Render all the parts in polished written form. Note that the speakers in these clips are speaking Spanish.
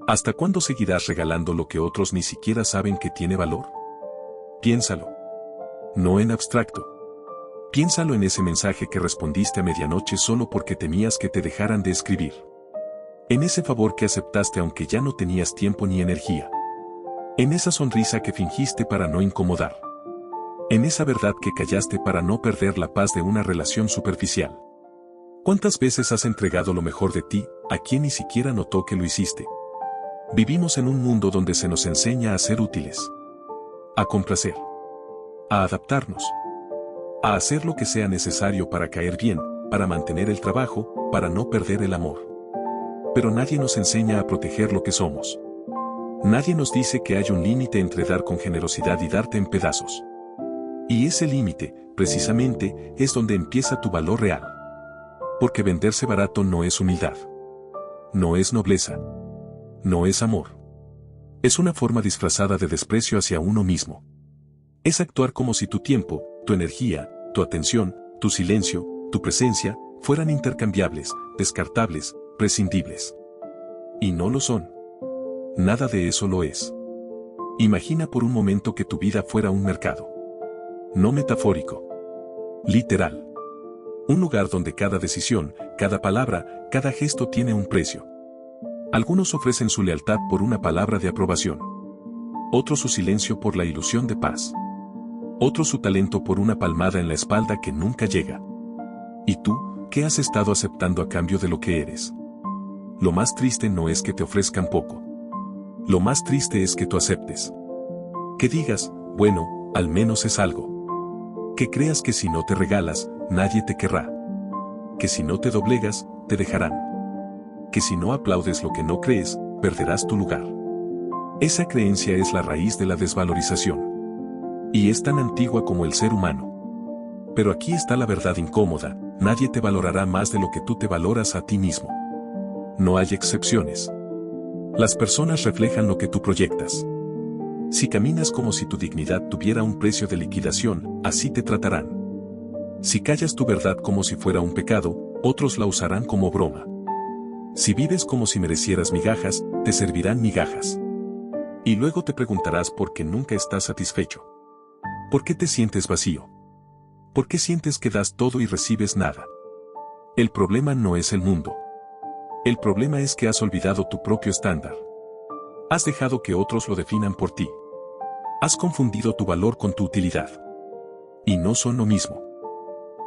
¿Hasta cuándo seguirás regalando lo que otros ni siquiera saben que tiene valor? Piénsalo. No en abstracto. Piénsalo en ese mensaje que respondiste a medianoche solo porque temías que te dejaran de escribir. En ese favor que aceptaste aunque ya no tenías tiempo ni energía. En esa sonrisa que fingiste para no incomodar. En esa verdad que callaste para no perder la paz de una relación superficial. ¿Cuántas veces has entregado lo mejor de ti a quien ni siquiera notó que lo hiciste? Vivimos en un mundo donde se nos enseña a ser útiles, a complacer, a adaptarnos, a hacer lo que sea necesario para caer bien, para mantener el trabajo, para no perder el amor. Pero nadie nos enseña a proteger lo que somos. Nadie nos dice que hay un límite entre dar con generosidad y darte en pedazos. Y ese límite, precisamente, es donde empieza tu valor real. Porque venderse barato no es humildad. No es nobleza. No es amor. Es una forma disfrazada de desprecio hacia uno mismo. Es actuar como si tu tiempo, tu energía, tu atención, tu silencio, tu presencia, fueran intercambiables, descartables, prescindibles. Y no lo son. Nada de eso lo es. Imagina por un momento que tu vida fuera un mercado. No metafórico. Literal. Un lugar donde cada decisión, cada palabra, cada gesto tiene un precio. Algunos ofrecen su lealtad por una palabra de aprobación. Otros su silencio por la ilusión de paz. Otros su talento por una palmada en la espalda que nunca llega. ¿Y tú, qué has estado aceptando a cambio de lo que eres? Lo más triste no es que te ofrezcan poco. Lo más triste es que tú aceptes. Que digas, bueno, al menos es algo. Que creas que si no te regalas, nadie te querrá. Que si no te doblegas, te dejarán. Que si no aplaudes lo que no crees, perderás tu lugar. Esa creencia es la raíz de la desvalorización. Y es tan antigua como el ser humano. Pero aquí está la verdad incómoda, nadie te valorará más de lo que tú te valoras a ti mismo. No hay excepciones. Las personas reflejan lo que tú proyectas. Si caminas como si tu dignidad tuviera un precio de liquidación, así te tratarán. Si callas tu verdad como si fuera un pecado, otros la usarán como broma. Si vives como si merecieras migajas, te servirán migajas. Y luego te preguntarás por qué nunca estás satisfecho. ¿Por qué te sientes vacío? ¿Por qué sientes que das todo y recibes nada? El problema no es el mundo. El problema es que has olvidado tu propio estándar. Has dejado que otros lo definan por ti. Has confundido tu valor con tu utilidad. Y no son lo mismo.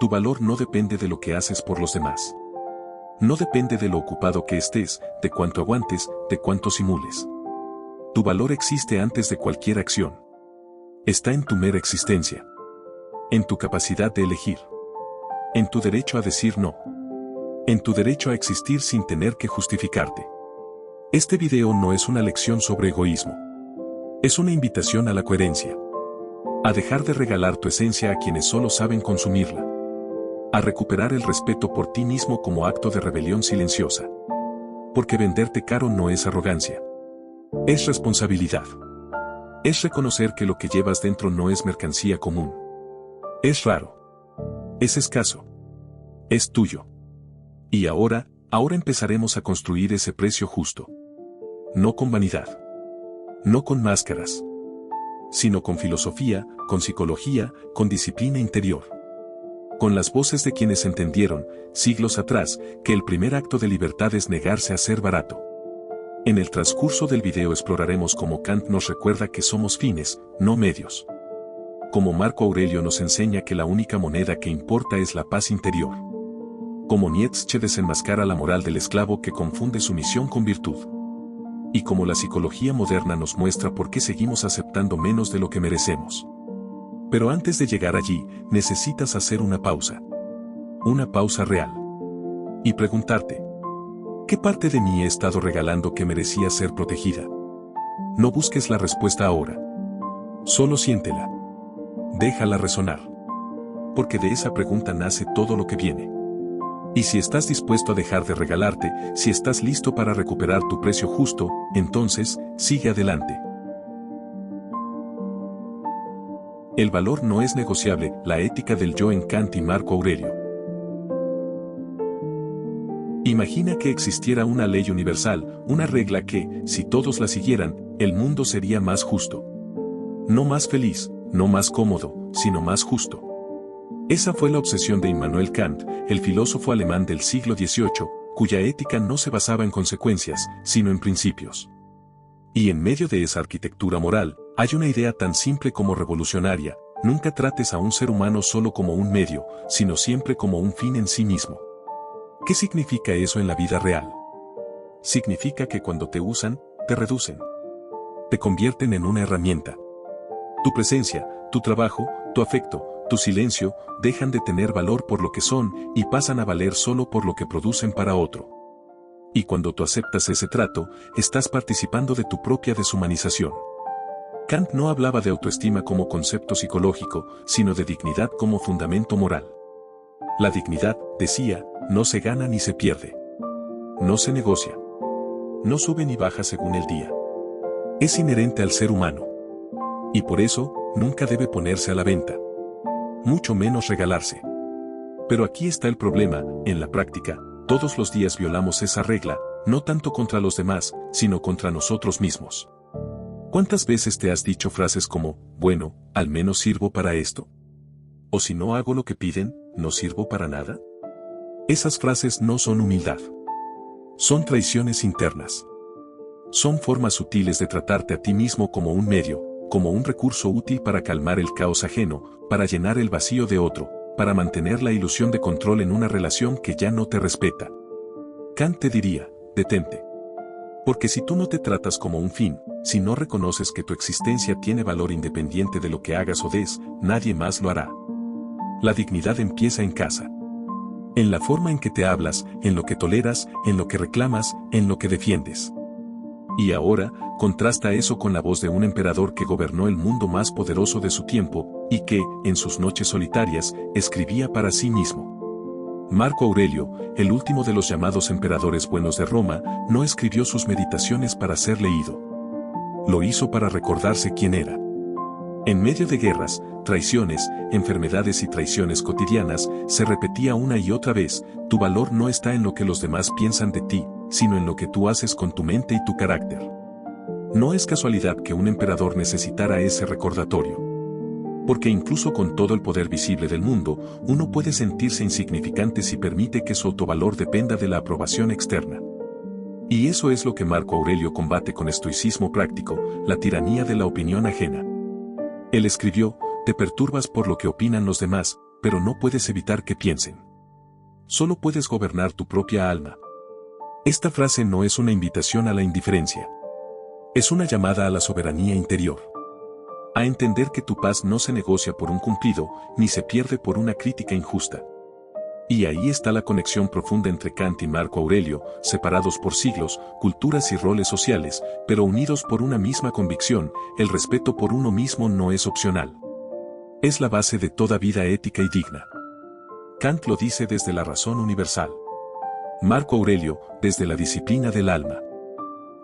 Tu valor no depende de lo que haces por los demás. No depende de lo ocupado que estés, de cuánto aguantes, de cuánto simules. Tu valor existe antes de cualquier acción. Está en tu mera existencia. En tu capacidad de elegir. En tu derecho a decir no. En tu derecho a existir sin tener que justificarte. Este video no es una lección sobre egoísmo. Es una invitación a la coherencia. A dejar de regalar tu esencia a quienes solo saben consumirla. A recuperar el respeto por ti mismo como acto de rebelión silenciosa. Porque venderte caro no es arrogancia. Es responsabilidad. Es reconocer que lo que llevas dentro no es mercancía común. Es raro. Es escaso. Es tuyo. Y ahora empezaremos a construir ese precio justo. No con vanidad. No con máscaras. Sino con filosofía, con psicología, con disciplina interior. Con las voces de quienes entendieron, siglos atrás, que el primer acto de libertad es negarse a ser barato. En el transcurso del video exploraremos cómo Kant nos recuerda que somos fines, no medios. Como Marco Aurelio nos enseña que la única moneda que importa es la paz interior. Como Nietzsche desenmascara la moral del esclavo que confunde sumisión con virtud. Y como la psicología moderna nos muestra por qué seguimos aceptando menos de lo que merecemos. Pero antes de llegar allí, necesitas hacer una pausa. Una pausa real. Y preguntarte, ¿qué parte de mí he estado regalando que merecía ser protegida? No busques la respuesta ahora. Solo siéntela. Déjala resonar. Porque de esa pregunta nace todo lo que viene. Y si estás dispuesto a dejar de regalarte, si estás listo para recuperar tu precio justo, entonces, sigue adelante. El valor no es negociable, la ética del yo en Kant y Marco Aurelio. Imagina que existiera una ley universal, una regla que, si todos la siguieran, el mundo sería más justo. No más feliz, no más cómodo, sino más justo. Esa fue la obsesión de Immanuel Kant, el filósofo alemán del siglo XVIII, cuya ética no se basaba en consecuencias, sino en principios. Y en medio de esa arquitectura moral, hay una idea tan simple como revolucionaria: nunca trates a un ser humano solo como un medio, sino siempre como un fin en sí mismo. ¿Qué significa eso en la vida real? Significa que cuando te usan, te reducen. Te convierten en una herramienta. Tu presencia, tu trabajo, tu afecto, tu silencio, dejan de tener valor por lo que son y pasan a valer solo por lo que producen para otro. Y cuando tú aceptas ese trato, estás participando de tu propia deshumanización. Kant no hablaba de autoestima como concepto psicológico, sino de dignidad como fundamento moral. La dignidad, decía, no se gana ni se pierde. No se negocia. No sube ni baja según el día. Es inherente al ser humano. Y por eso, nunca debe ponerse a la venta. Mucho menos regalarse. Pero aquí está el problema: en la práctica, todos los días violamos esa regla, no tanto contra los demás, sino contra nosotros mismos. ¿Cuántas veces te has dicho frases como, bueno, al menos sirvo para esto? O si no hago lo que piden, ¿no sirvo para nada? Esas frases no son humildad. Son traiciones internas. Son formas sutiles de tratarte a ti mismo como un medio, como un recurso útil para calmar el caos ajeno, para llenar el vacío de otro, para mantener la ilusión de control en una relación que ya no te respeta. Kant te diría: detente. Porque si tú no te tratas como un fin, si no reconoces que tu existencia tiene valor independiente de lo que hagas o des, nadie más lo hará. La dignidad empieza en casa. En la forma en que te hablas, en lo que toleras, en lo que reclamas, en lo que defiendes. Y ahora, contrasta eso con la voz de un emperador que gobernó el mundo más poderoso de su tiempo, y que, en sus noches solitarias, escribía para sí mismo. Marco Aurelio, el último de los llamados emperadores buenos de Roma, no escribió sus meditaciones para ser leído. Lo hizo para recordarse quién era. En medio de guerras, traiciones, enfermedades y traiciones cotidianas, se repetía una y otra vez: tu valor no está en lo que los demás piensan de ti, sino en lo que tú haces con tu mente y tu carácter. No es casualidad que un emperador necesitara ese recordatorio. Porque incluso con todo el poder visible del mundo, uno puede sentirse insignificante si permite que su autovalor dependa de la aprobación externa. Y eso es lo que Marco Aurelio combate con estoicismo práctico: la tiranía de la opinión ajena. Él escribió: te perturbas por lo que opinan los demás, pero no puedes evitar que piensen. Solo puedes gobernar tu propia alma. Esta frase no es una invitación a la indiferencia. Es una llamada a la soberanía interior. A entender que tu paz no se negocia por un cumplido, ni se pierde por una crítica injusta. Y ahí está la conexión profunda entre Kant y Marco Aurelio, separados por siglos, culturas y roles sociales, pero unidos por una misma convicción: el respeto por uno mismo no es opcional. Es la base de toda vida ética y digna. Kant lo dice desde la razón universal. Marco Aurelio, desde la disciplina del alma.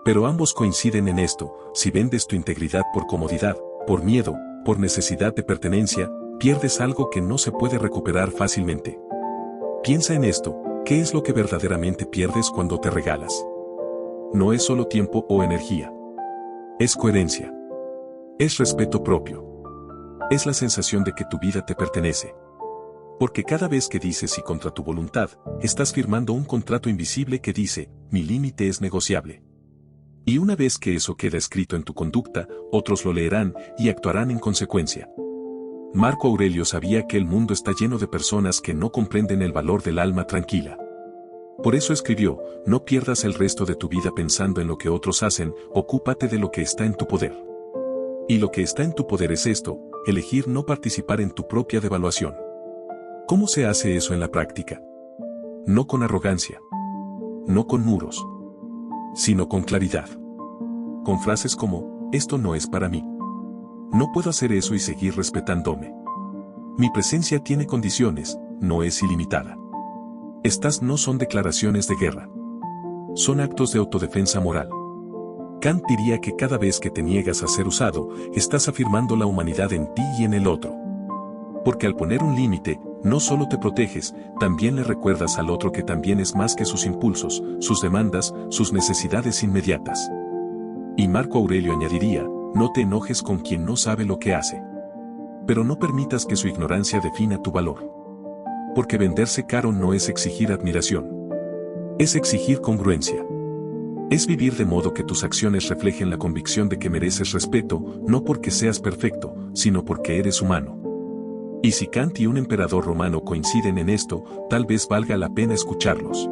Pero ambos coinciden en esto: si vendes tu integridad por comodidad, por miedo, por necesidad de pertenencia, pierdes algo que no se puede recuperar fácilmente. Piensa en esto: ¿qué es lo que verdaderamente pierdes cuando te regalas? No es solo tiempo o energía. Es coherencia. Es respeto propio. Es la sensación de que tu vida te pertenece. Porque cada vez que dices sí contra tu voluntad, estás firmando un contrato invisible que dice: mi límite es negociable. Y una vez que eso queda escrito en tu conducta, otros lo leerán y actuarán en consecuencia. Marco Aurelio sabía que el mundo está lleno de personas que no comprenden el valor del alma tranquila. Por eso escribió: no pierdas el resto de tu vida pensando en lo que otros hacen, ocúpate de lo que está en tu poder. Y lo que está en tu poder es esto: elegir no participar en tu propia devaluación. ¿Cómo se hace eso en la práctica? No con arrogancia. No con muros. Sino con claridad. Con frases como: esto no es para mí. No puedo hacer eso y seguir respetándome. Mi presencia tiene condiciones, no es ilimitada. Estas no son declaraciones de guerra. Son actos de autodefensa moral. Kant diría que cada vez que te niegas a ser usado, estás afirmando la humanidad en ti y en el otro. Porque al poner un límite, no solo te proteges, también le recuerdas al otro que también es más que sus impulsos, sus demandas, sus necesidades inmediatas. Y Marco Aurelio añadiría, no te enojes con quien no sabe lo que hace. Pero no permitas que su ignorancia defina tu valor. Porque venderse caro no es exigir admiración. Es exigir congruencia. Es vivir de modo que tus acciones reflejen la convicción de que mereces respeto, no porque seas perfecto, sino porque eres humano. Y si Kant y un emperador romano coinciden en esto, tal vez valga la pena escucharlos.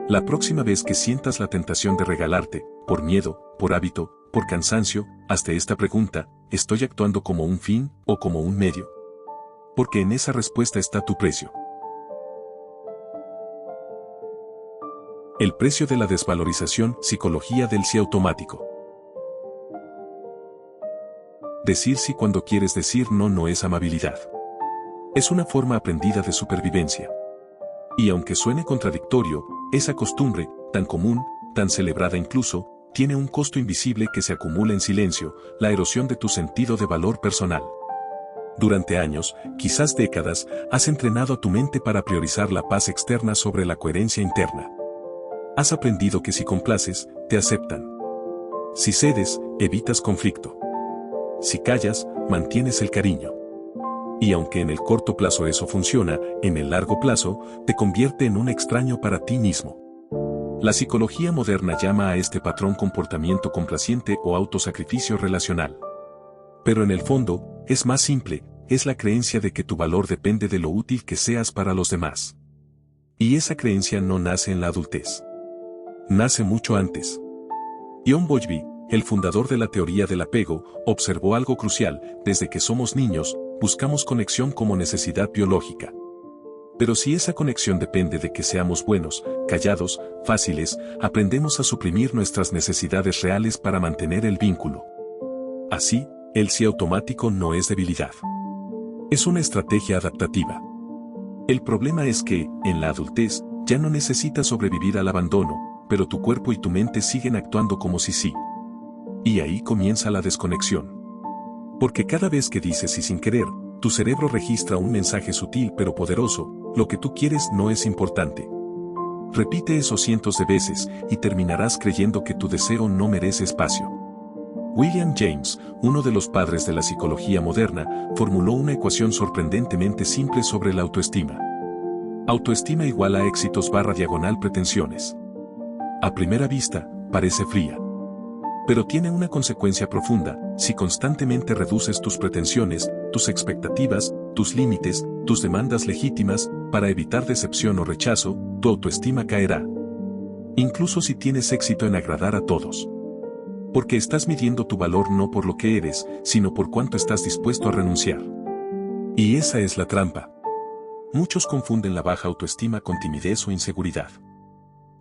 La próxima vez que sientas la tentación de regalarte, por miedo, por hábito, por cansancio, hazte esta pregunta, ¿estoy actuando como un fin o como un medio? Porque en esa respuesta está tu precio. El precio de la desvalorización, psicología del sí automático. Decir sí cuando quieres decir no no es amabilidad. Es una forma aprendida de supervivencia. Y aunque suene contradictorio, esa costumbre, tan común, tan celebrada incluso, tiene un costo invisible que se acumula en silencio, la erosión de tu sentido de valor personal. Durante años, quizás décadas, has entrenado a tu mente para priorizar la paz externa sobre la coherencia interna. Has aprendido que si complaces, te aceptan. Si cedes, evitas conflicto. Si callas, mantienes el cariño. Y aunque en el corto plazo eso funciona, en el largo plazo, te convierte en un extraño para ti mismo. La psicología moderna llama a este patrón comportamiento complaciente o autosacrificio relacional. Pero en el fondo, es más simple, es la creencia de que tu valor depende de lo útil que seas para los demás. Y esa creencia no nace en la adultez. Nace mucho antes. John Bowlby, el fundador de la teoría del apego, observó algo crucial: desde que somos niños, buscamos conexión como necesidad biológica. Pero si esa conexión depende de que seamos buenos, callados, fáciles, aprendemos a suprimir nuestras necesidades reales para mantener el vínculo. Así, el sí automático no es debilidad. Es una estrategia adaptativa. El problema es que, en la adultez, ya no necesitas sobrevivir al abandono, pero tu cuerpo y tu mente siguen actuando como si sí. Y ahí comienza la desconexión. Porque cada vez que dices sí sin querer, tu cerebro registra un mensaje sutil pero poderoso: lo que tú quieres no es importante. Repite eso cientos de veces y terminarás creyendo que tu deseo no merece espacio. William James, uno de los padres de la psicología moderna, formuló una ecuación sorprendentemente simple sobre la autoestima. Autoestima igual a éxitos / pretensiones. A primera vista, parece fría. Pero tiene una consecuencia profunda: si constantemente reduces tus pretensiones, tus expectativas, tus límites, tus demandas legítimas, para evitar decepción o rechazo, tu autoestima caerá. Incluso si tienes éxito en agradar a todos. Porque estás midiendo tu valor no por lo que eres, sino por cuánto estás dispuesto a renunciar. Y esa es la trampa. Muchos confunden la baja autoestima con timidez o inseguridad.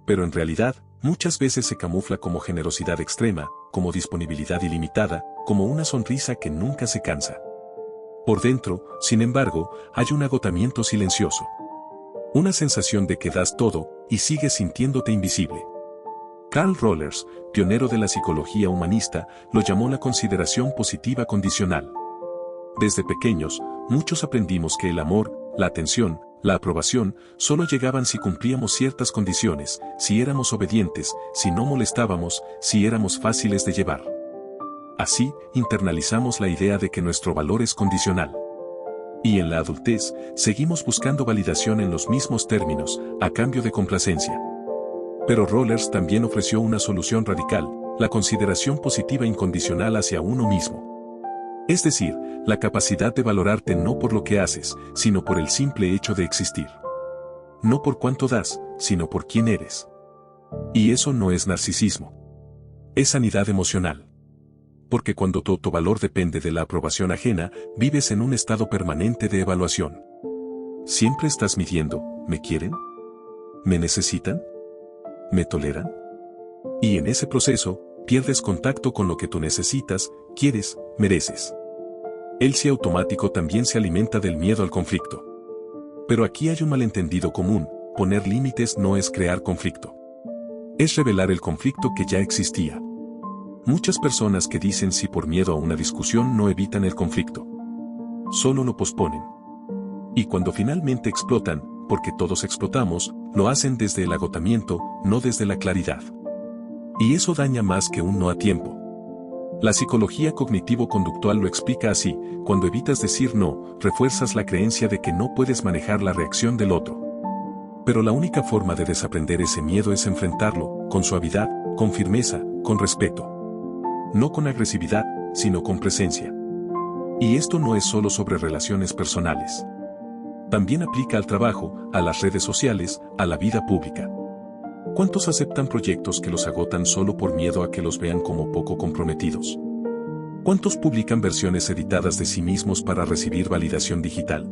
Pero en realidad, muchas veces se camufla como generosidad extrema, como disponibilidad ilimitada, como una sonrisa que nunca se cansa. Por dentro, sin embargo, hay un agotamiento silencioso. Una sensación de que das todo, y sigues sintiéndote invisible. Carl Rollers, pionero de la psicología humanista, lo llamó la consideración positiva condicional. Desde pequeños, muchos aprendimos que el amor, la atención, la aprobación, solo llegaban si cumplíamos ciertas condiciones, si éramos obedientes, si no molestábamos, si éramos fáciles de llevar. Así, internalizamos la idea de que nuestro valor es condicional. Y en la adultez, seguimos buscando validación en los mismos términos, a cambio de complacencia. Pero Rollers también ofreció una solución radical: la consideración positiva incondicional hacia uno mismo. Es decir, la capacidad de valorarte no por lo que haces, sino por el simple hecho de existir. No por cuánto das, sino por quién eres. Y eso no es narcisismo. Es sanidad emocional. Porque cuando tu autovalor depende de la aprobación ajena, vives en un estado permanente de evaluación. Siempre estás midiendo: ¿me quieren? ¿Me necesitan? ¿Me toleran? Y en ese proceso, pierdes contacto con lo que tú necesitas, quieres, mereces. El sí automático también se alimenta del miedo al conflicto. Pero aquí hay un malentendido común: poner límites no es crear conflicto. Es revelar el conflicto que ya existía. Muchas personas que dicen sí por miedo a una discusión no evitan el conflicto. Solo lo posponen. Y cuando finalmente explotan, porque todos explotamos, lo hacen desde el agotamiento, no desde la claridad. Y eso daña más que un no a tiempo. La psicología cognitivo-conductual lo explica así: cuando evitas decir no, refuerzas la creencia de que no puedes manejar la reacción del otro. Pero la única forma de desaprender ese miedo es enfrentarlo, con suavidad, con firmeza, con respeto. No con agresividad, sino con presencia. Y esto no es solo sobre relaciones personales. También aplica al trabajo, a las redes sociales, a la vida pública. ¿Cuántos aceptan proyectos que los agotan solo por miedo a que los vean como poco comprometidos? ¿Cuántos publican versiones editadas de sí mismos para recibir validación digital?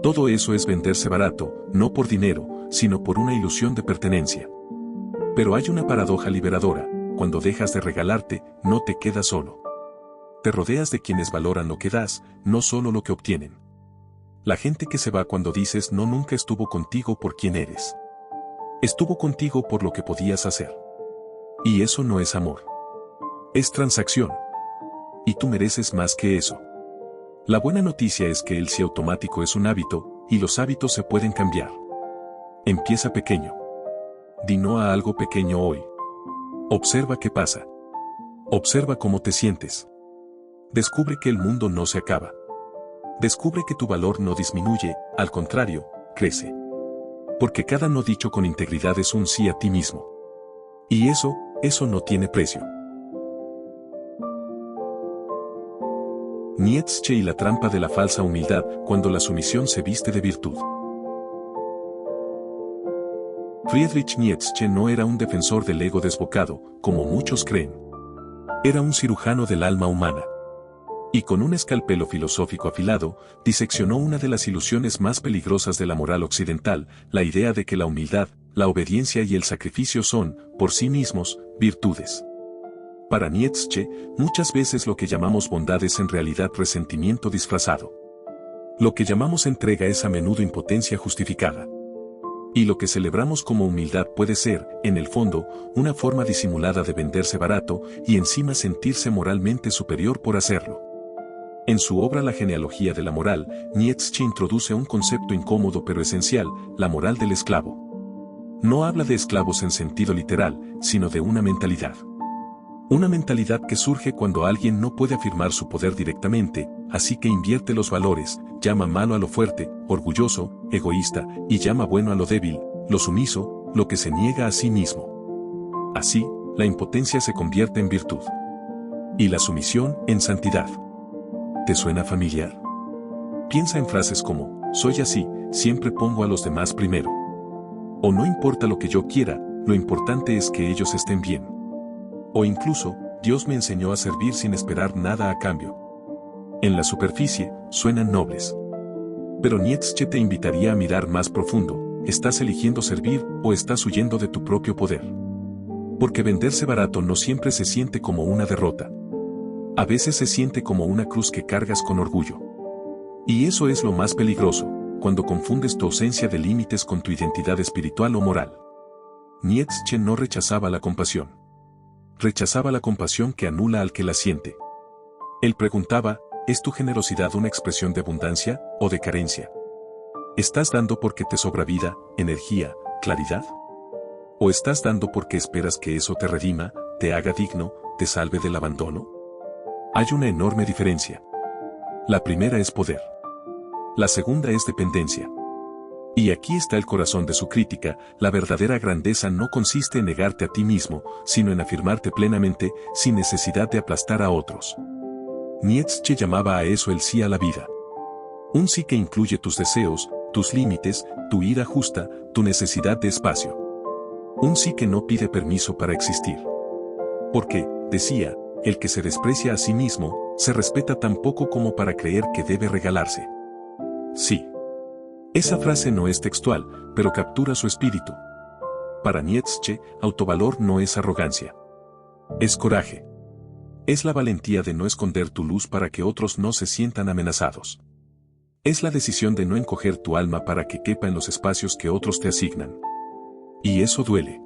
Todo eso es venderse barato, no por dinero, sino por una ilusión de pertenencia. Pero hay una paradoja liberadora: cuando dejas de regalarte, no te quedas solo. Te rodeas de quienes valoran lo que das, no solo lo que obtienen. La gente que se va cuando dices no nunca estuvo contigo por quien eres. Estuvo contigo por lo que podías hacer. Y eso no es amor. Es transacción. Y tú mereces más que eso. La buena noticia es que el sí automático es un hábito, y los hábitos se pueden cambiar. Empieza pequeño. Di no a algo pequeño hoy. Observa qué pasa. Observa cómo te sientes. Descubre que el mundo no se acaba. Descubre que tu valor no disminuye, al contrario, crece. Porque cada no dicho con integridad es un sí a ti mismo. Y eso no tiene precio. Nietzsche y la trampa de la falsa humildad, cuando la sumisión se viste de virtud. Friedrich Nietzsche no era un defensor del ego desbocado, como muchos creen. Era un cirujano del alma humana. Y con un escalpelo filosófico afilado, diseccionó una de las ilusiones más peligrosas de la moral occidental: la idea de que la humildad, la obediencia y el sacrificio son, por sí mismos, virtudes. Para Nietzsche, muchas veces lo que llamamos bondad es en realidad resentimiento disfrazado. Lo que llamamos entrega es a menudo impotencia justificada. Y lo que celebramos como humildad puede ser, en el fondo, una forma disimulada de venderse barato y encima sentirse moralmente superior por hacerlo. En su obra La genealogía de la moral, Nietzsche introduce un concepto incómodo pero esencial: la moral del esclavo. No habla de esclavos en sentido literal, sino de una mentalidad. Una mentalidad que surge cuando alguien no puede afirmar su poder directamente, así que invierte los valores, llama malo a lo fuerte, orgulloso, egoísta, y llama bueno a lo débil, lo sumiso, lo que se niega a sí mismo. Así, la impotencia se convierte en virtud. Y la sumisión en santidad. ¿Te suena familiar? Piensa en frases como: soy así, siempre pongo a los demás primero. O no importa lo que yo quiera, lo importante es que ellos estén bien. O incluso, Dios me enseñó a servir sin esperar nada a cambio. En la superficie, suenan nobles. Pero Nietzsche te invitaría a mirar más profundo: ¿estás eligiendo servir o estás huyendo de tu propio poder? Porque venderse barato no siempre se siente como una derrota. A veces se siente como una cruz que cargas con orgullo. Y eso es lo más peligroso, cuando confundes tu ausencia de límites con tu identidad espiritual o moral. Nietzsche no rechazaba la compasión. Rechazaba la compasión que anula al que la siente. Él preguntaba: ¿es tu generosidad una expresión de abundancia o de carencia? ¿Estás dando porque te sobra vida, energía, claridad? ¿O estás dando porque esperas que eso te redima, te haga digno, te salve del abandono? Hay una enorme diferencia. La primera es poder. La segunda es dependencia. Y aquí está el corazón de su crítica: la verdadera grandeza no consiste en negarte a ti mismo, sino en afirmarte plenamente, sin necesidad de aplastar a otros. Nietzsche llamaba a eso el sí a la vida. Un sí que incluye tus deseos, tus límites, tu ira justa, tu necesidad de espacio. Un sí que no pide permiso para existir. Porque, decía, el que se desprecia a sí mismo, se respeta tan poco como para creer que debe regalarse. Sí. Esa frase no es textual, pero captura su espíritu. Para Nietzsche, autovalor no es arrogancia. Es coraje. Es la valentía de no esconder tu luz para que otros no se sientan amenazados. Es la decisión de no encoger tu alma para que quepa en los espacios que otros te asignan. Y eso duele.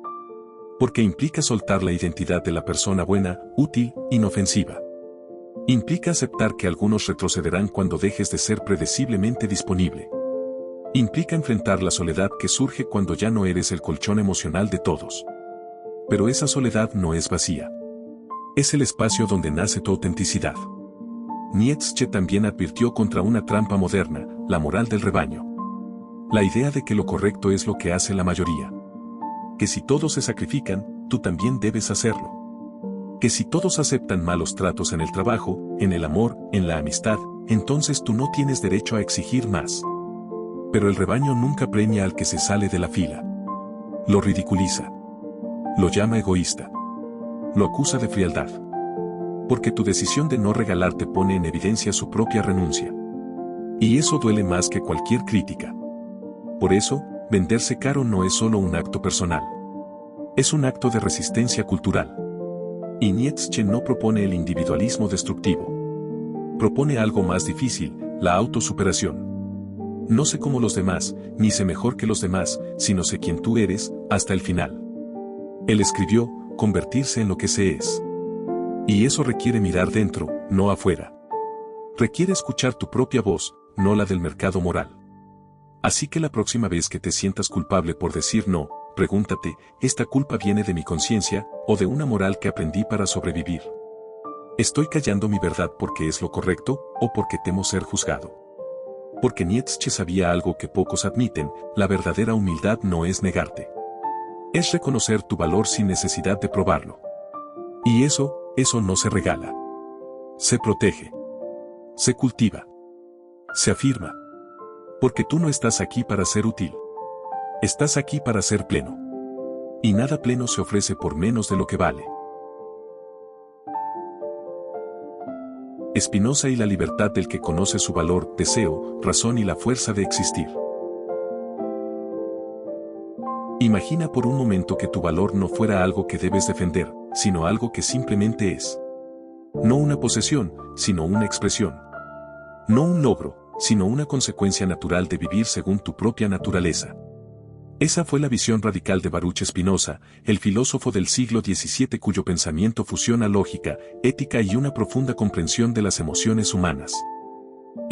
Porque implica soltar la identidad de la persona buena, útil, inofensiva. Implica aceptar que algunos retrocederán cuando dejes de ser predeciblemente disponible. Implica enfrentar la soledad que surge cuando ya no eres el colchón emocional de todos. Pero esa soledad no es vacía. Es el espacio donde nace tu autenticidad. Nietzsche también advirtió contra una trampa moderna, la moral del rebaño. La idea de que lo correcto es lo que hace la mayoría. Que si todos se sacrifican, tú también debes hacerlo. Que si todos aceptan malos tratos en el trabajo, en el amor, en la amistad, entonces tú no tienes derecho a exigir más. Pero el rebaño nunca premia al que se sale de la fila. Lo ridiculiza. Lo llama egoísta. Lo acusa de frialdad. Porque tu decisión de no regalarte pone en evidencia su propia renuncia. Y eso duele más que cualquier crítica. Por eso, venderse caro no es solo un acto personal. Es un acto de resistencia cultural. Y Nietzsche no propone el individualismo destructivo. Propone algo más difícil, la autosuperación. No sé como los demás, ni sé mejor que los demás, sino sé quién tú eres, hasta el final. Él escribió, convertirse en lo que se es. Y eso requiere mirar dentro, no afuera. Requiere escuchar tu propia voz, no la del mercado moral. Así que la próxima vez que te sientas culpable por decir no, pregúntate, ¿esta culpa viene de mi conciencia, o de una moral que aprendí para sobrevivir? ¿Estoy callando mi verdad porque es lo correcto, o porque temo ser juzgado? Porque Nietzsche sabía algo que pocos admiten, la verdadera humildad no es negarte. Es reconocer tu valor sin necesidad de probarlo. Y eso no se regala. Se protege. Se cultiva. Se afirma. Porque tú no estás aquí para ser útil. Estás aquí para ser pleno. Y nada pleno se ofrece por menos de lo que vale. Spinoza y la libertad del que conoce su valor, deseo, razón y la fuerza de existir. Imagina por un momento que tu valor no fuera algo que debes defender, sino algo que simplemente es. No una posesión, sino una expresión. No un logro, sino una consecuencia natural de vivir según tu propia naturaleza. Esa fue la visión radical de Baruch Spinoza, el filósofo del siglo XVII cuyo pensamiento fusiona lógica, ética y una profunda comprensión de las emociones humanas.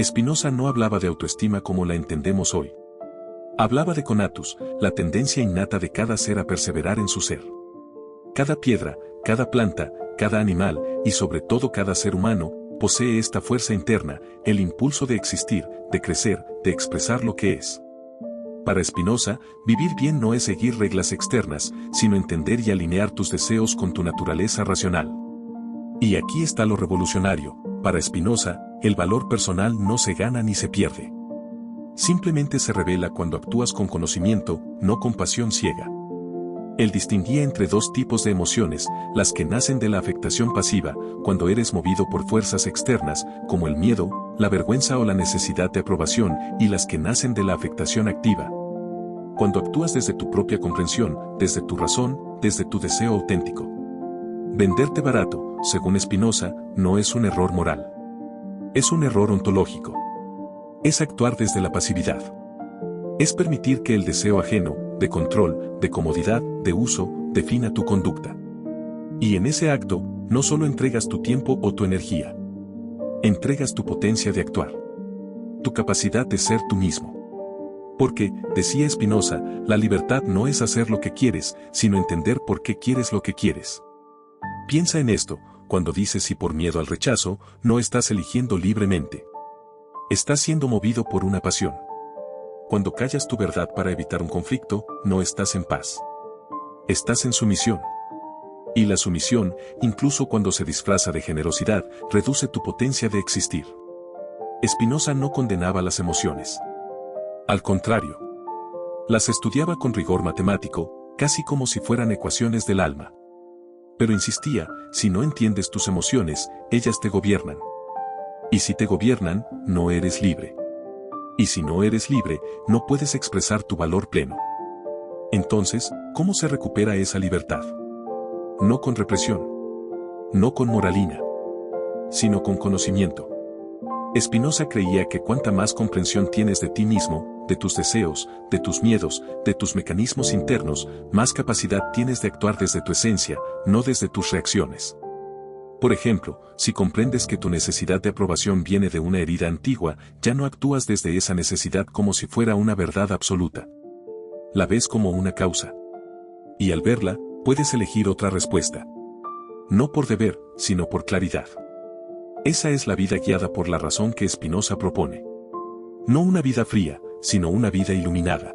Spinoza no hablaba de autoestima como la entendemos hoy. Hablaba de conatus, la tendencia innata de cada ser a perseverar en su ser. Cada piedra, cada planta, cada animal, y sobre todo cada ser humano, posee esta fuerza interna, el impulso de existir, de crecer, de expresar lo que es. Para Spinoza, vivir bien no es seguir reglas externas, sino entender y alinear tus deseos con tu naturaleza racional. Y aquí está lo revolucionario, para Spinoza, el valor personal no se gana ni se pierde. Simplemente se revela cuando actúas con conocimiento, no con pasión ciega. Él distinguía entre dos tipos de emociones, las que nacen de la afectación pasiva, cuando eres movido por fuerzas externas, como el miedo, la vergüenza o la necesidad de aprobación, y las que nacen de la afectación activa. Cuando actúas desde tu propia comprensión, desde tu razón, desde tu deseo auténtico. Venderte barato, según Spinoza, no es un error moral. Es un error ontológico. Es actuar desde la pasividad. Es permitir que el deseo ajeno, de control, de comodidad, de uso, defina tu conducta. Y en ese acto, no solo entregas tu tiempo o tu energía. Entregas tu potencia de actuar. Tu capacidad de ser tú mismo. Porque, decía Spinoza, la libertad no es hacer lo que quieres, sino entender por qué quieres lo que quieres. Piensa en esto, cuando dices sí por miedo al rechazo, no estás eligiendo libremente. Estás siendo movido por una pasión. Cuando callas tu verdad para evitar un conflicto, no estás en paz. Estás en sumisión. Y la sumisión, incluso cuando se disfraza de generosidad, reduce tu potencia de existir. Spinoza no condenaba las emociones. Al contrario. Las estudiaba con rigor matemático, casi como si fueran ecuaciones del alma. Pero insistía, si no entiendes tus emociones, ellas te gobiernan. Y si te gobiernan, no eres libre. Y si no eres libre, no puedes expresar tu valor pleno. Entonces, ¿cómo se recupera esa libertad? No con represión. No con moralina. Sino con conocimiento. Spinoza creía que cuanta más comprensión tienes de ti mismo, de tus deseos, de tus miedos, de tus mecanismos internos, más capacidad tienes de actuar desde tu esencia, no desde tus reacciones. Por ejemplo, si comprendes que tu necesidad de aprobación viene de una herida antigua, ya no actúas desde esa necesidad como si fuera una verdad absoluta. La ves como una causa. Y al verla, puedes elegir otra respuesta. No por deber, sino por claridad. Esa es la vida guiada por la razón que Spinoza propone. No una vida fría, sino una vida iluminada.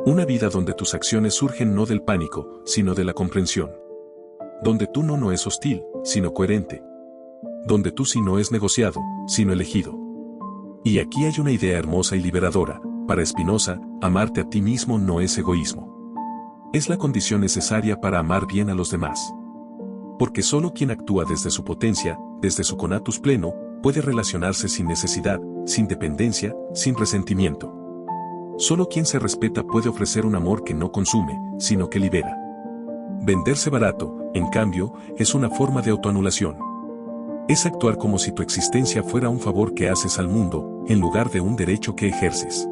Una vida donde tus acciones surgen no del pánico, sino de la comprensión. Donde tú no es hostil, sino coherente. Donde tú sí no es negociado, sino elegido. Y aquí hay una idea hermosa y liberadora. Para Spinoza, amarte a ti mismo no es egoísmo. Es la condición necesaria para amar bien a los demás. Porque solo quien actúa desde su potencia, desde su conatus pleno, puede relacionarse sin necesidad, sin dependencia, sin resentimiento. Solo quien se respeta puede ofrecer un amor que no consume, sino que libera. Venderse barato, en cambio, es una forma de autoanulación. Es actuar como si tu existencia fuera un favor que haces al mundo, en lugar de un derecho que ejerces.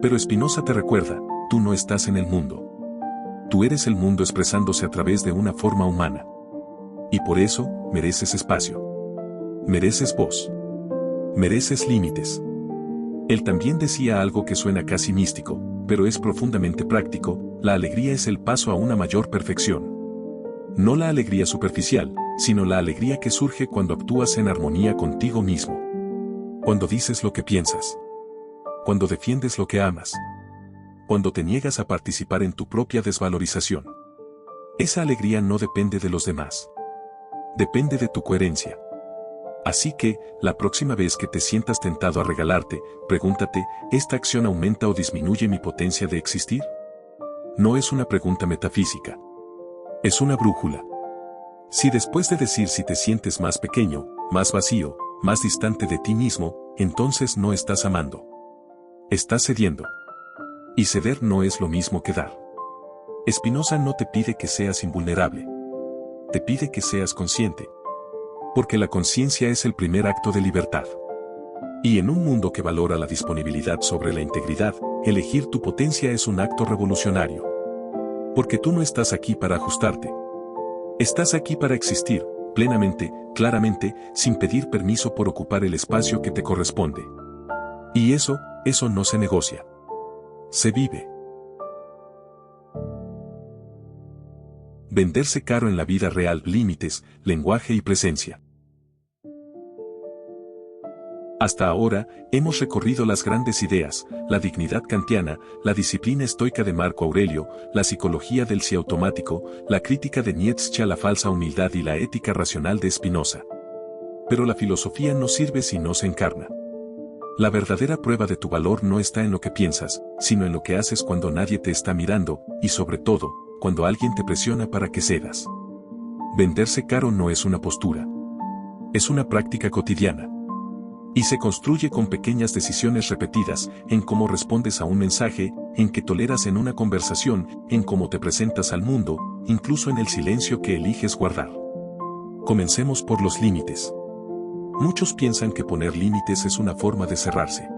Pero Spinoza te recuerda, tú no estás en el mundo. Tú eres el mundo expresándose a través de una forma humana. Y por eso, mereces espacio. Mereces voz. Mereces límites. Él también decía algo que suena casi místico, pero es profundamente práctico: la alegría es el paso a una mayor perfección. No la alegría superficial, sino la alegría que surge cuando actúas en armonía contigo mismo. Cuando dices lo que piensas. Cuando defiendes lo que amas. Cuando te niegas a participar en tu propia desvalorización. Esa alegría no depende de los demás. Depende de tu coherencia. Así que, la próxima vez que te sientas tentado a regalarte, pregúntate, ¿esta acción aumenta o disminuye mi potencia de existir? No es una pregunta metafísica. Es una brújula. Si después de decir si te sientes más pequeño, más vacío, más distante de ti mismo, entonces no estás amando. Estás cediendo. Y ceder no es lo mismo que dar. Spinoza no te pide que seas invulnerable. Te pide que seas consciente. Porque la conciencia es el primer acto de libertad. Y en un mundo que valora la disponibilidad sobre la integridad, elegir tu potencia es un acto revolucionario. Porque tú no estás aquí para ajustarte. Estás aquí para existir, plenamente, claramente, sin pedir permiso por ocupar el espacio que te corresponde. Y eso no se negocia. Se vive. Venderse caro en la vida real: límites, lenguaje y presencia. Hasta ahora, hemos recorrido las grandes ideas: la dignidad kantiana, la disciplina estoica de Marco Aurelio, la psicología del sí automático, la crítica de Nietzsche a la falsa humildad y la ética racional de Spinoza. Pero la filosofía no sirve si no se encarna. La verdadera prueba de tu valor no está en lo que piensas, sino en lo que haces cuando nadie te está mirando, y sobre todo, cuando alguien te presiona para que cedas. Venderse caro no es una postura. Es una práctica cotidiana. Y se construye con pequeñas decisiones repetidas, en cómo respondes a un mensaje, en que toleras en una conversación, en cómo te presentas al mundo, incluso en el silencio que eliges guardar. Comencemos por los límites. Muchos piensan que poner límites es una forma de cerrarse.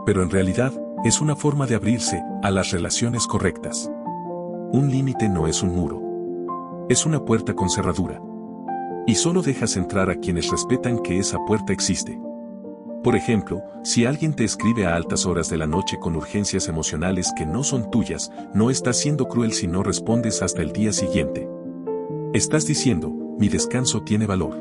Pero en realidad, es una forma de abrirse a las relaciones correctas. Un límite no es un muro. Es una puerta con cerradura. Y solo dejas entrar a quienes respetan que esa puerta existe. Por ejemplo, si alguien te escribe a altas horas de la noche con urgencias emocionales que no son tuyas, no estás siendo cruel si no respondes hasta el día siguiente. Estás diciendo, mi descanso tiene valor.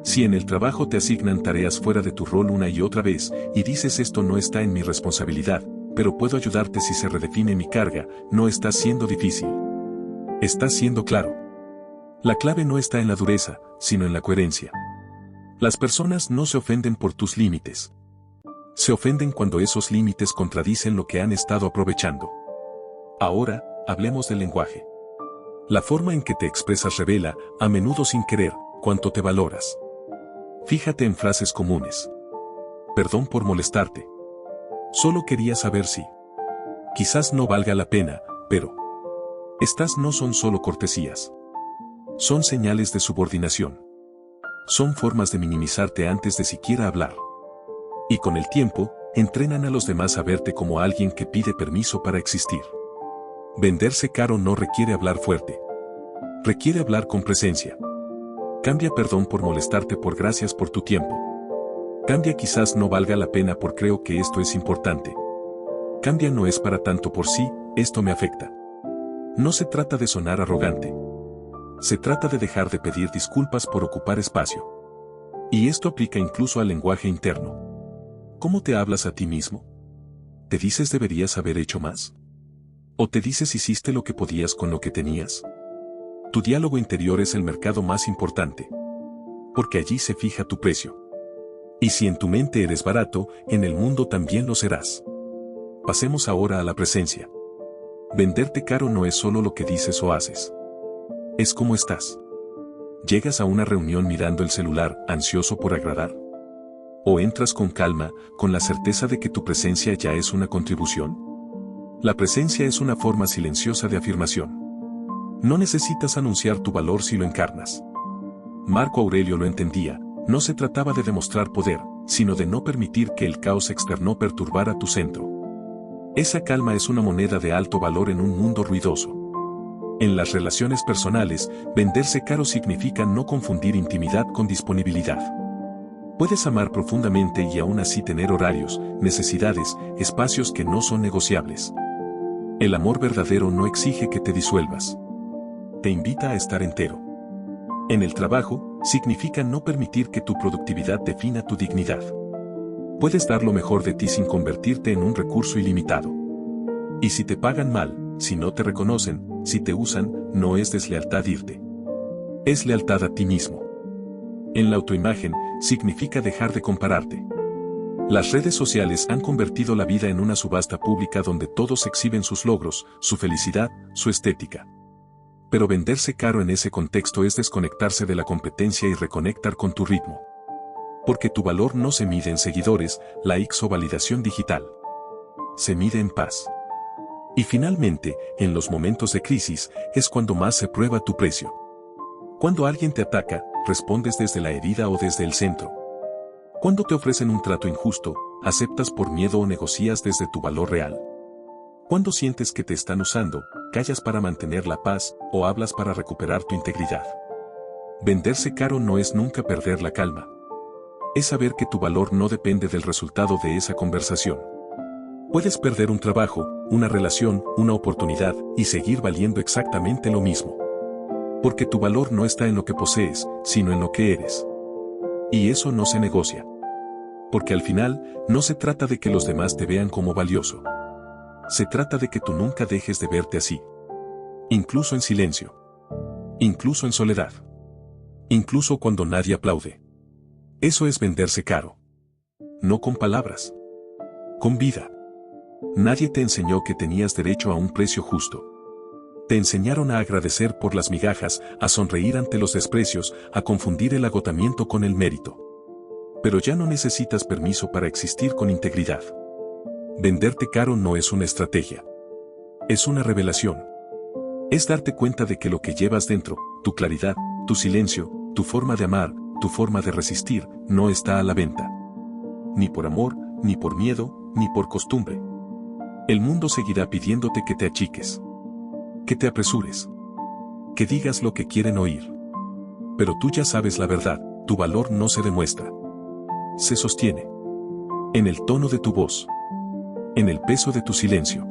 Si en el trabajo te asignan tareas fuera de tu rol una y otra vez, y dices esto no está en mi responsabilidad, pero puedo ayudarte si se redefine mi carga, no estás siendo difícil. Estás siendo claro. La clave no está en la dureza, sino en la coherencia. Las personas no se ofenden por tus límites. Se ofenden cuando esos límites contradicen lo que han estado aprovechando. Ahora, hablemos del lenguaje. La forma en que te expresas revela, a menudo sin querer, cuánto te valoras. Fíjate en frases comunes. Perdón por molestarte. Solo quería saber si. Quizás no valga la pena, pero. Estas no son solo cortesías. Son señales de subordinación. Son formas de minimizarte antes de siquiera hablar. Y con el tiempo, entrenan a los demás a verte como alguien que pide permiso para existir. Venderse caro no requiere hablar fuerte. Requiere hablar con presencia. Cambia perdón por molestarte por gracias por tu tiempo. Cambia quizás no valga la pena por creo que esto es importante. Cambia no es para tanto por sí, esto me afecta. No se trata de sonar arrogante. Se trata de dejar de pedir disculpas por ocupar espacio. Y esto aplica incluso al lenguaje interno. ¿Cómo te hablas a ti mismo? ¿Te dices deberías haber hecho más? ¿O te dices hiciste lo que podías con lo que tenías? Tu diálogo interior es el mercado más importante. Porque allí se fija tu precio. Y si en tu mente eres barato, en el mundo también lo serás. Pasemos ahora a la presencia. Venderte caro no es solo lo que dices o haces. Es cómo estás. ¿Llegas a una reunión mirando el celular, ansioso por agradar? ¿O entras con calma, con la certeza de que tu presencia ya es una contribución? La presencia es una forma silenciosa de afirmación. No necesitas anunciar tu valor si lo encarnas. Marco Aurelio lo entendía, no se trataba de demostrar poder, sino de no permitir que el caos externo perturbara tu centro. Esa calma es una moneda de alto valor en un mundo ruidoso. En las relaciones personales, venderse caro significa no confundir intimidad con disponibilidad. Puedes amar profundamente y aún así tener horarios, necesidades, espacios que no son negociables. El amor verdadero no exige que te disuelvas. Te invita a estar entero. En el trabajo, significa no permitir que tu productividad defina tu dignidad. Puedes dar lo mejor de ti sin convertirte en un recurso ilimitado. Y si te pagan mal, si no te reconocen, si te usan, no es deslealtad irte. Es lealtad a ti mismo. En la autoimagen, significa dejar de compararte. Las redes sociales han convertido la vida en una subasta pública donde todos exhiben sus logros, su felicidad, su estética. Pero venderse caro en ese contexto es desconectarse de la competencia y reconectar con tu ritmo. Porque tu valor no se mide en seguidores, likes o validación digital. Se mide en paz. Y finalmente, en los momentos de crisis, es cuando más se prueba tu precio. Cuando alguien te ataca, respondes desde la herida o desde el centro. Cuando te ofrecen un trato injusto, aceptas por miedo o negocias desde tu valor real. Cuando sientes que te están usando, callas para mantener la paz o hablas para recuperar tu integridad. Venderse caro no es nunca perder la calma. Es saber que tu valor no depende del resultado de esa conversación. Puedes perder un trabajo, una relación, una oportunidad y seguir valiendo exactamente lo mismo. Porque tu valor no está en lo que posees, sino en lo que eres. Y eso no se negocia. Porque al final, no se trata de que los demás te vean como valioso. Se trata de que tú nunca dejes de verte así. Incluso en silencio. Incluso en soledad. Incluso cuando nadie aplaude. Eso es venderse caro. No con palabras. Con vida. Nadie te enseñó que tenías derecho a un precio justo. Te enseñaron a agradecer por las migajas, a sonreír ante los desprecios, a confundir el agotamiento con el mérito. Pero ya no necesitas permiso para existir con integridad. Venderte caro no es una estrategia. Es una revelación. Es darte cuenta de que lo que llevas dentro, tu claridad, tu silencio, tu forma de amar, tu forma de resistir, no está a la venta. Ni por amor, ni por miedo, ni por costumbre. El mundo seguirá pidiéndote que te achiques. Que te apresures. Que digas lo que quieren oír. Pero tú ya sabes la verdad, tu valor no se demuestra. Se sostiene. En el tono de tu voz. En el peso de tu silencio.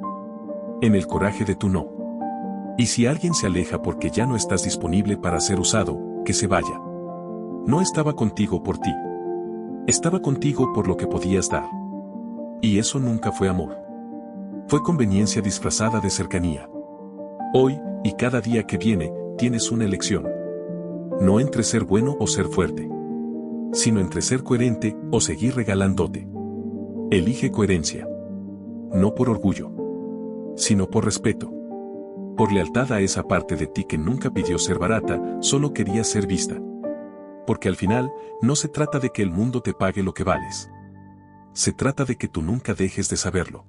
En el coraje de tu no. Y si alguien se aleja porque ya no estás disponible para ser usado, que se vaya. No estaba contigo por ti. Estaba contigo por lo que podías dar. Y eso nunca fue amor. Fue conveniencia disfrazada de cercanía. Hoy, y cada día que viene, tienes una elección. No entre ser bueno o ser fuerte. Sino entre ser coherente o seguir regalándote. Elige coherencia. No por orgullo. Sino por respeto. Por lealtad a esa parte de ti que nunca pidió ser barata, solo quería ser vista. Porque al final, no se trata de que el mundo te pague lo que vales. Se trata de que tú nunca dejes de saberlo.